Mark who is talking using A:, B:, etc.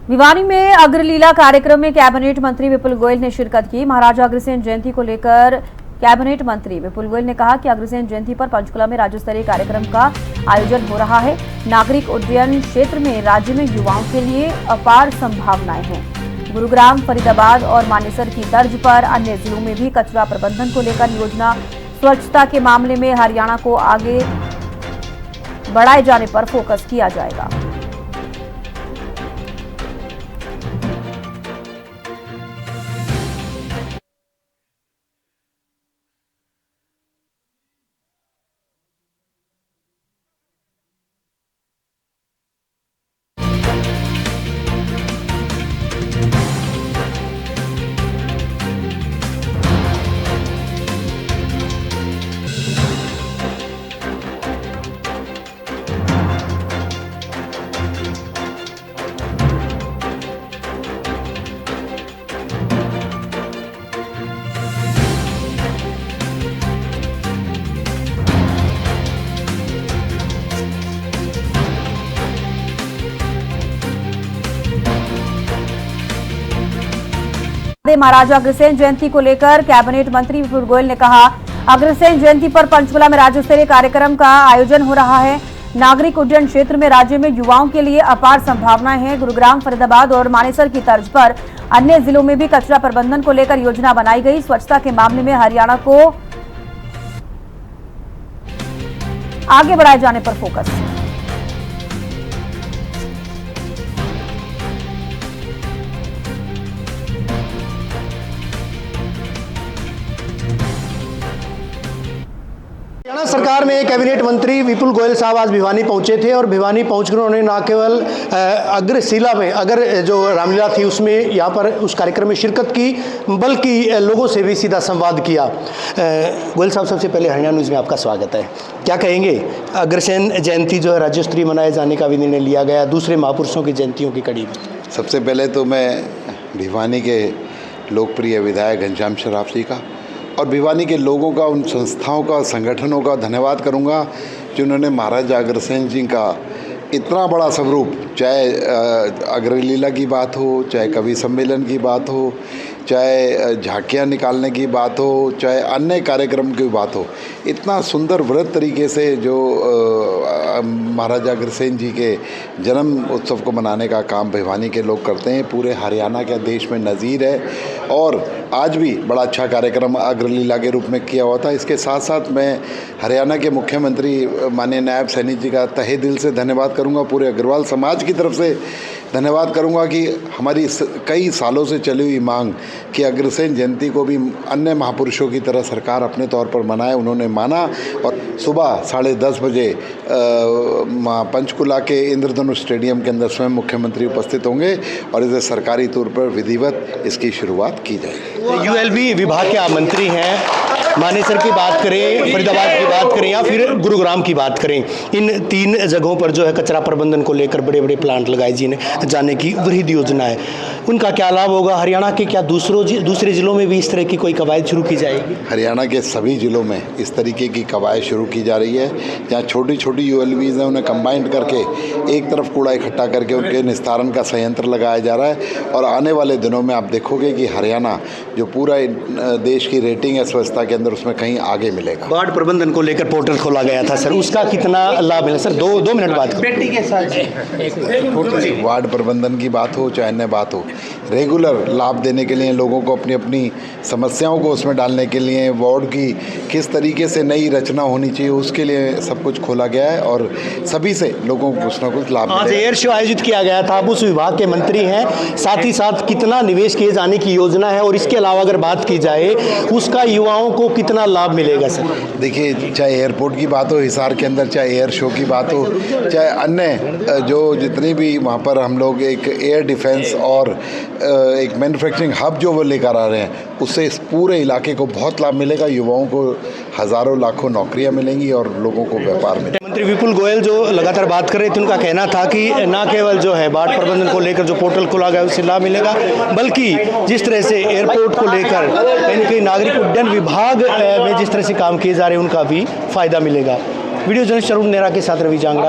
A: भिवानी में अग्रलीला कार्यक्रम में कैबिनेट मंत्री विपुल गोयल ने शिरकत की। महाराजा अग्रसेन जयंती को लेकर कैबिनेट मंत्री विपुल गोयल ने कहा कि अग्रसेन जयंती पर पंचकुला में राज्य स्तरीय कार्यक्रम का आयोजन हो रहा है। नागरिक उड्डयन क्षेत्र में राज्य में युवाओं के लिए अपार संभावनाएं हैं। गुरुग्राम, फरीदाबाद और मानेसर की तर्ज पर अन्य जिलों में भी कचरा प्रबंधन को लेकर योजना, स्वच्छता के मामले में हरियाणा को आगे बढ़ाए जाने पर फोकस किया जाएगा। महाराजा अग्रसेन जयंती को लेकर कैबिनेट मंत्री विपुल गोयल ने कहा, अग्रसेन जयंती पर पंचकुला में राज्य स्तरीय कार्यक्रम का आयोजन हो रहा है। नागरिक उड्डयन क्षेत्र में राज्य में युवाओं के लिए अपार संभावनाएं हैं। गुरुग्राम, फरीदाबाद और मानेसर की तर्ज पर अन्य जिलों में भी कचरा प्रबंधन को लेकर योजना बनाई गई। स्वच्छता के मामले में हरियाणा को आगे बढ़ाए जाने पर फोकस।
B: हरियाणा सरकार में कैबिनेट मंत्री विपुल गोयल साहब आज भिवानी पहुंचे थे और भिवानी पहुंचकर उन्होंने न केवल अग्रशिला में जो रामलीला थी उसमें यहाँ पर उस कार्यक्रम में शिरकत की, बल्कि लोगों से भी सीधा संवाद किया। गोयल साहब, सबसे पहले हरियाणा न्यूज़ में आपका स्वागत है। क्या कहेंगे, अग्रसेन जयंती जो है राज्य स्तरीय मनाए जाने का भी निर्णय लिया गया, दूसरे महापुरुषों की जयंतियों की कड़ी में?
C: सबसे पहले तो मैं भिवानी के लोकप्रिय विधायक घनश्याम शराफ जी का और भिवानी के लोगों का, उन संस्थाओं का, संगठनों का धन्यवाद करूंगा जिन्होंने महाराजा अग्रसेन जी का इतना बड़ा स्वरूप, चाहे अग्रलीला की बात हो, चाहे कवि सम्मेलन की बात हो, चाहे झांकियाँ निकालने की बात हो, चाहे अन्य कार्यक्रम की बात हो, इतना सुंदर वृहत तरीके से जो महाराजा अग्रसेन जी के जन्म उत्सव को मनाने का काम भिवानी के लोग करते हैं, पूरे हरियाणा के देश में नज़ीर है। और आज भी बड़ा अच्छा कार्यक्रम अग्रलीला के रूप में किया हुआ था। इसके साथ साथ मैं हरियाणा के मुख्यमंत्री माननीय नायब सैनी जी का तहे दिल से धन्यवाद करूंगा, पूरे अग्रवाल समाज की तरफ से धन्यवाद करूंगा कि हमारी कई सालों से चली हुई मांग कि अग्रसेन जयंती को भी अन्य महापुरुषों की तरह सरकार अपने तौर पर मनाए, उन्होंने माना। और सुबह 10:30 बजे पंचकुला के इंद्रधनुष स्टेडियम के अंदर स्वयं मुख्यमंत्री उपस्थित होंगे और इसे सरकारी तौर पर विधिवत इसकी शुरुआत की जाएगी।
B: यूएलबी विभाग के आप मंत्री हैं, मानेसर की बात करें, फरीदाबाद की बात करें या फिर गुरुग्राम की बात करें, इन तीन जगहों पर जो है कचरा प्रबंधन को लेकर बड़े बड़े प्लांट लगाए जाने की वृहद योजना है, उनका क्या लाभ होगा? हरियाणा के क्या दूसरे जिलों में भी इस तरह की कोई कवायद शुरू की जाएगी?
C: हरियाणा के सभी जिलों में इस तरीके की कवायद शुरू की जा रही है, जहाँ छोटी छोटी यूएलबीज हैं उन्हें कंबाइंड करके एक तरफ कूड़ा इकट्ठा करके उनके निस्तारण का संयंत्र लगाया जा रहा है। और आने वाले दिनों में आप देखोगे कि हरियाणा जो पूरा देश की रेटिंग है स्वच्छता के अंदर, उसमें कहीं आगे मिलेगा।
B: वार्ड प्रबंधन को लेकर पोर्टल खोला गया था सर, उसका कितना लाभ मिला सर? दो मिनट बात बेटी के साथ।
C: वार्ड प्रबंधन की बात हो चाहे अन्य बात हो, रेगुलर लाभ देने के लिए लोगों को अपनी अपनी समस्याओं को उसमें डालने के लिए वार्ड की किस तरीके से नई रचना होनी चाहिए, उसके लिए सब कुछ खोला गया है और सभी से लोगों को कुछ ना कुछ लाभ।
B: आज एयर शो आयोजित किया गया था, आप उस विभाग के मंत्री हैं, साथ ही साथ कितना निवेश किए जाने की योजना है और इसके अलावा अगर बात की जाए उसका युवाओं को कितना लाभ मिलेगा सर?
C: देखिए, चाहे एयरपोर्ट की बात हो हिसार के अंदर, चाहे एयर शो की बात हो, चाहे अन्य जो जितनी भी वहाँ पर हम लोग एक एयर डिफेंस और एक मैन्युफैक्चरिंग हब जो वो लेकर आ रहे हैं, उससे इस पूरे इलाके को बहुत लाभ मिलेगा। युवाओं को हज़ारों लाखों नौकरियां मिलेंगी और लोगों को व्यापार मिलेगा।
B: मंत्री विपुल गोयल जो लगातार बात कर रहे थे, उनका कहना था कि न केवल जो है बाढ़ प्रबंधन को लेकर जो पोर्टल खोला गया उससे लाभ मिलेगा, बल्कि जिस तरह से एयरपोर्ट को लेकर कहीं न कहीं नागरिक उड्डयन विभाग में जिस तरह से काम किए जा रहे हैं उनका भी फायदा मिलेगा। वीडियो जर्नलिस्ट अरुण नेहरा के साथ रवि जांगड़ा।